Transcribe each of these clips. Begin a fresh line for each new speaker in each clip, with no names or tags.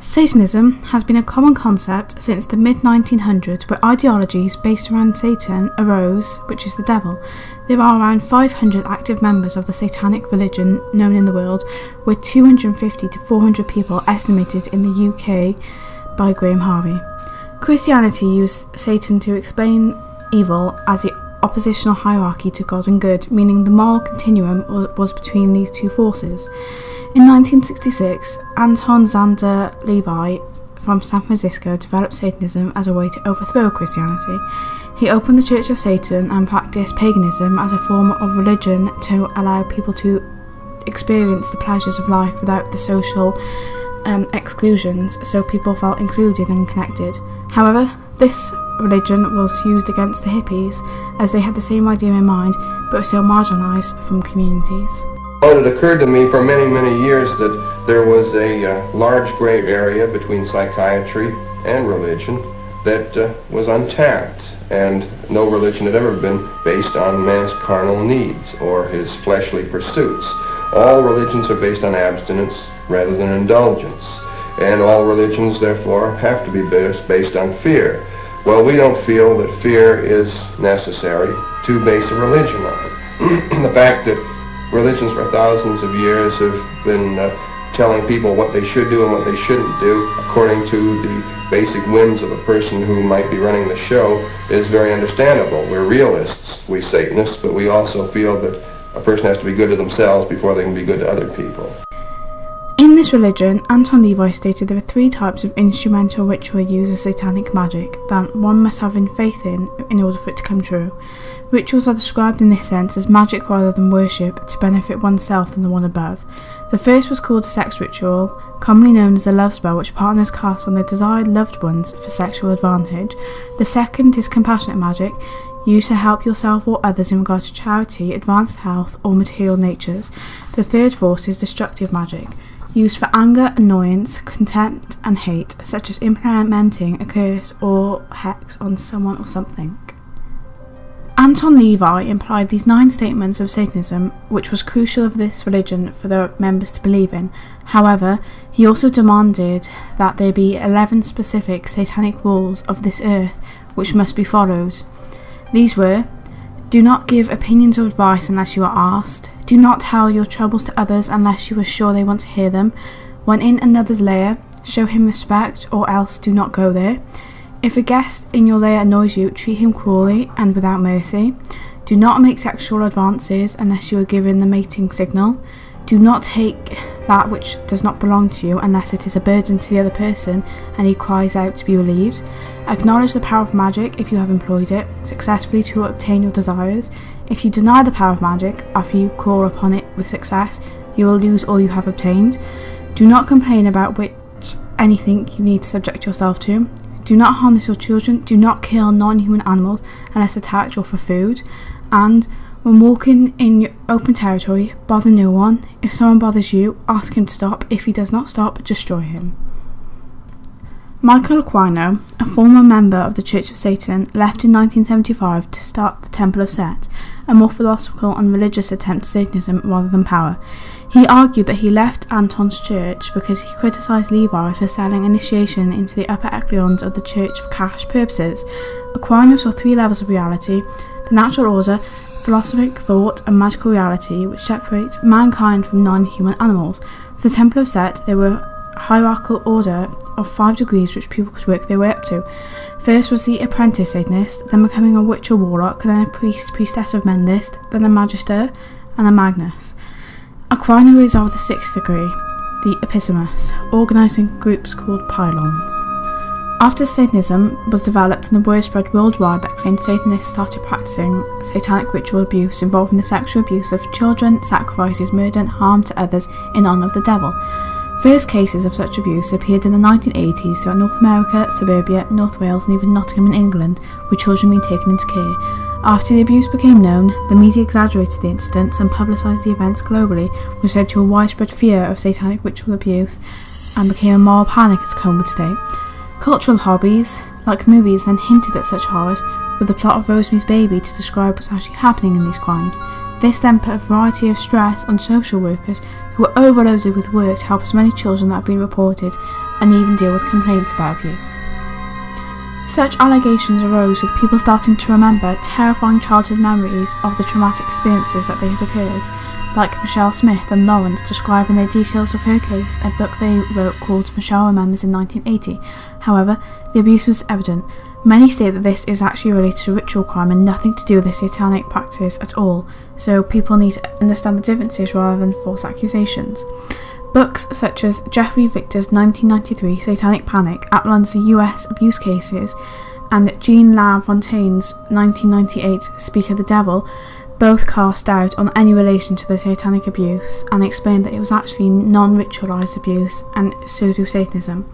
Satanism has been a common concept since the mid-1900s, where ideologies based around Satan arose, which is the devil. There are around 500 active members of the Satanic religion known in the world, with 250 to 400 people estimated in the UK by Graham Harvey. Christianity used Satan to explain evil as the oppositional hierarchy to God and good, meaning the moral continuum was between these two forces. In 1966, Anton Zander Levi from San Francisco developed Satanism as a way to overthrow Christianity. He opened the Church of Satan and practiced paganism as a form of religion to allow people to experience the pleasures of life without the social exclusions, so people felt included and connected. However, this religion was used against the hippies, as they had the same idea in mind but were still marginalised from communities.
Well, it occurred to me for many, many years that there was a large gray area between psychiatry and religion that was untapped, and no religion had ever been based on man's carnal needs or his fleshly pursuits. All religions are based on abstinence rather than indulgence, and all religions therefore have to be based on fear. Well, we don't feel that fear is necessary to base a religion on. The fact that religions for thousands of years have been telling people what they should do and what they shouldn't do according to the basic whims of a person who might be running the show is very understandable. We're realists, we Satanists, but we also feel that a person has to be good to themselves before they can be good to other people.
In this religion, Anton Levi stated there are 3 types of instrumental ritual used as satanic magic that one must have faith in order for it to come true. Rituals are described in this sense as magic rather than worship to benefit oneself and the one above. The first was called a sex ritual, commonly known as a love spell, which partners cast on their desired loved ones for sexual advantage. The second is compassionate magic, used to help yourself or others in regard to charity, advanced health, or material natures. The third force is destructive magic, used for anger, annoyance, contempt, and hate, such as implementing a curse or hex on someone or something. Anton Levi implied these 9 statements of Satanism, which was crucial of this religion for the members to believe in. However, he also demanded that there be 11 specific satanic rules of this earth which must be followed. These were: do not give opinions or advice unless you are asked. Do not tell your troubles to others unless you are sure they want to hear them. When in another's lair, show him respect or else do not go there. If a guest in your lair annoys you, treat him cruelly and without mercy. Do not make sexual advances unless you are given the mating signal. Do not take that which does not belong to you unless it is a burden to the other person and he cries out to be relieved. Acknowledge the power of magic if you have employed it successfully to obtain your desires. If you deny the power of magic after you call upon it with success, you will lose all you have obtained. Do not complain about anything you need to subject yourself to. Do not harm little children. Do not kill non-human animals unless attacked or for food. And when walking in your open territory, bother no one. If someone bothers you, ask him to stop. If he does not stop, destroy him. Michael Aquino, a former member of the Church of Satan, left in 1975 to start the Temple of Set, a more philosophical and religious attempt at Satanism rather than power. He argued that he left Anton's church because he criticised Levi for selling initiation into the upper echelons of the church for cash purposes. Aquino saw 3 levels of reality: the natural order, philosophic thought, and magical reality, which separates mankind from non-human animals. For the Temple of Set, there were a hierarchical order of 5 degrees which people could work their way up to. First was the apprentice Satanist, then becoming a witch or warlock, then a priestess of Mendist, then a magister, and a magnus. Aquino is of the 6th degree, the epistemus, organising groups called pylons. After Satanism was developed and the word spread worldwide that claimed Satanists started practicing satanic ritual abuse involving the sexual abuse of children, sacrifices, murder and harm to others in honour of the devil. First cases of such abuse appeared in the 1980s throughout North America, Suburbia, North Wales and even Nottingham in England, with children being taken into care. After the abuse became known, the media exaggerated the incidents and publicised the events globally, which led to a widespread fear of satanic ritual abuse and became a moral panic, as Cohn would state. Cultural hobbies, like movies, then hinted at such horrors, with the plot of Rosemary's Baby to describe what's actually happening in these crimes. This then put a variety of stress on social workers who were overloaded with work to help as many children that have been reported and even deal with complaints about abuse. Such allegations arose with people starting to remember terrifying childhood memories of the traumatic experiences that they had occurred, like Michelle Smith and Lawrence describing the details of her case, a book they wrote called Michelle Remembers in 1980. However, the abuse was evident. Many state that this is actually related to ritual crime and nothing to do with the satanic practice at all, so people need to understand the differences rather than false accusations. Books such as Jeffrey Victor's 1993 Satanic Panic outlines the US abuse cases, and Jean LaFontaine's 1998 Speak of the Devil both cast doubt on any relation to the satanic abuse and explained that it was actually non-ritualized abuse and pseudo-Satanism.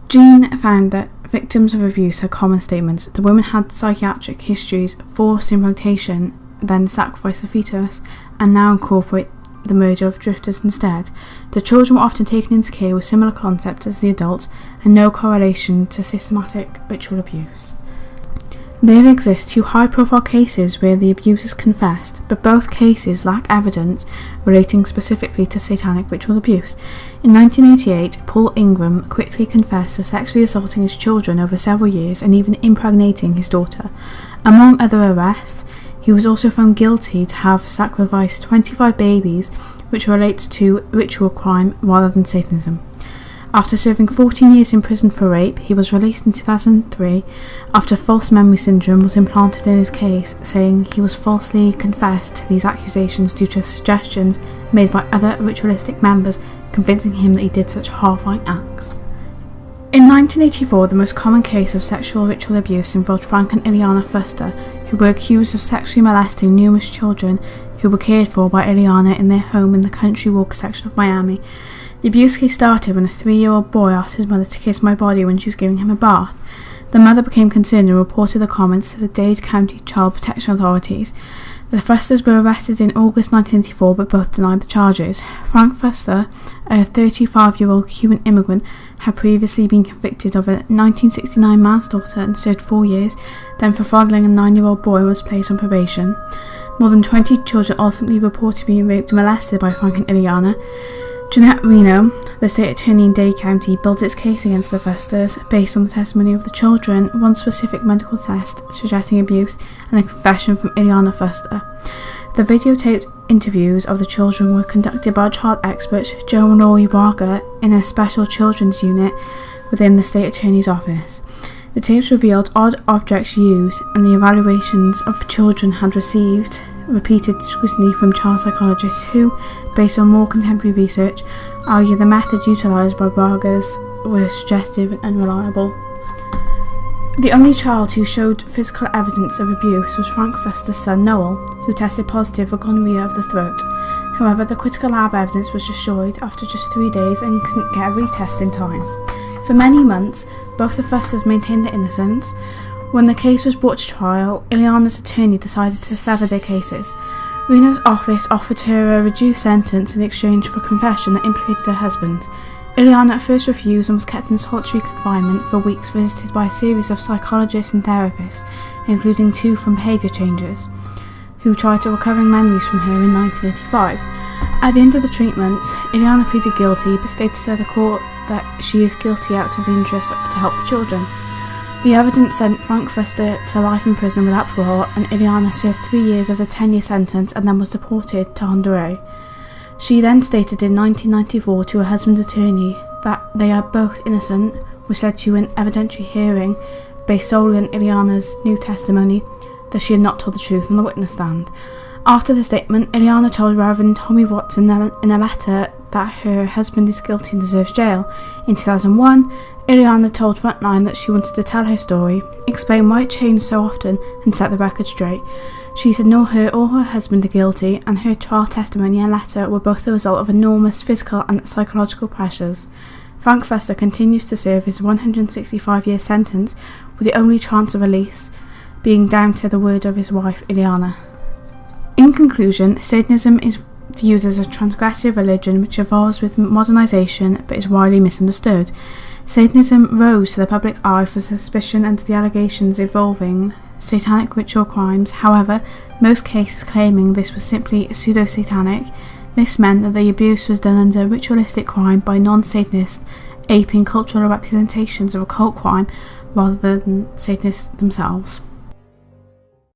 Jean found that victims of abuse had common statements. The women had psychiatric histories, forced implantation, then sacrificed the fetus, and now incorporate the murder of drifters instead. The children were often taken into care with similar concepts as the adults and no correlation to systematic ritual abuse. There exist two high-profile cases where the abuse is confessed, but both cases lack evidence relating specifically to satanic ritual abuse. In 1988, Paul Ingram quickly confessed to sexually assaulting his children over several years and even impregnating his daughter. Among other arrests, he was also found guilty to have sacrificed 25 babies, which relates to ritual crime rather than Satanism. After serving 14 years in prison for rape, he was released in 2003 after false memory syndrome was implanted in his case, saying he was falsely confessed to these accusations due to suggestions made by other ritualistic members convincing him that he did such horrifying acts. In 1984, the most common case of sexual ritual abuse involved Frank and Ileana Fuster, who were accused of sexually molesting numerous children who were cared for by Ileana in their home in the Country Walk section of Miami. The abuse case started when a 3-year-old boy asked his mother to kiss my body when she was giving him a bath. The mother became concerned and reported the comments to the Dade County Child Protection Authorities. The Fusters were arrested in August 1984 but both denied the charges. Frank Fuster, a 35-year-old Cuban immigrant, had previously been convicted of a 1969 manslaughter and served 4 years, then for fondling a 9-year-old boy and was placed on probation. More than 20 children ultimately reported being raped and molested by Frank and Ileana. Jeanette Reno, the state attorney in Dade County, built its case against the Fusters based on the testimony of the children, one specific medical test suggesting abuse, and a confession from Ileana Fuster. The videotaped interviews of the children were conducted by child experts Joe and Lori Braga in a special children's unit within the state attorney's office. The tapes revealed odd objects used, and the evaluations of children had received repeated scrutiny from child psychologists who, based on more contemporary research, argue the methods utilised by Bragas were suggestive and unreliable. The only child who showed physical evidence of abuse was Frank Fuster's son Noel, who tested positive for gonorrhea of the throat. However, the critical lab evidence was destroyed after just 3 days and couldn't get a retest in time. For many months, both the Fusters maintained their innocence. When the case was brought to trial, Ileana's attorney decided to sever their cases. Reno's office offered her a reduced sentence in exchange for a confession that implicated her husband. Ileana at first refused and was kept in solitary confinement for weeks, visited by a series of psychologists and therapists, including 2 from behaviour changes, who tried to recovering memories from her in 1985. At the end of the treatment, Ileana pleaded guilty but stated to the court that she is guilty out of the interest to help the children. The evidence sent Frank Fuster to life in prison without parole, and Ileana served 3 years of the 10-year sentence and then was deported to Honduras. She then stated in 1994 to her husband's attorney that they are both innocent, was said to an evidentiary hearing based solely on Ileana's new testimony that she had not told the truth on the witness stand. After the statement, Ileana told Reverend Tommy Watson in a letter that her husband is guilty and deserves jail. In 2001, Ileana told Frontline that she wanted to tell her story, explain why it changed so often, and set the record straight. She said neither her or her husband are guilty, and her trial testimony and letter were both the result of enormous physical and psychological pressures. Frank Fuster continues to serve his 165-year sentence, with the only chance of release being down to the word of his wife, Ileana. In conclusion, Satanism is viewed as a transgressive religion which evolves with modernization but is widely misunderstood. Satanism rose to the public eye for suspicion and the allegations involving satanic ritual crimes. However, most cases claiming this was simply pseudo-satanic. This meant that the abuse was done under ritualistic crime by non-Satanists aping cultural representations of occult crime rather than Satanists themselves.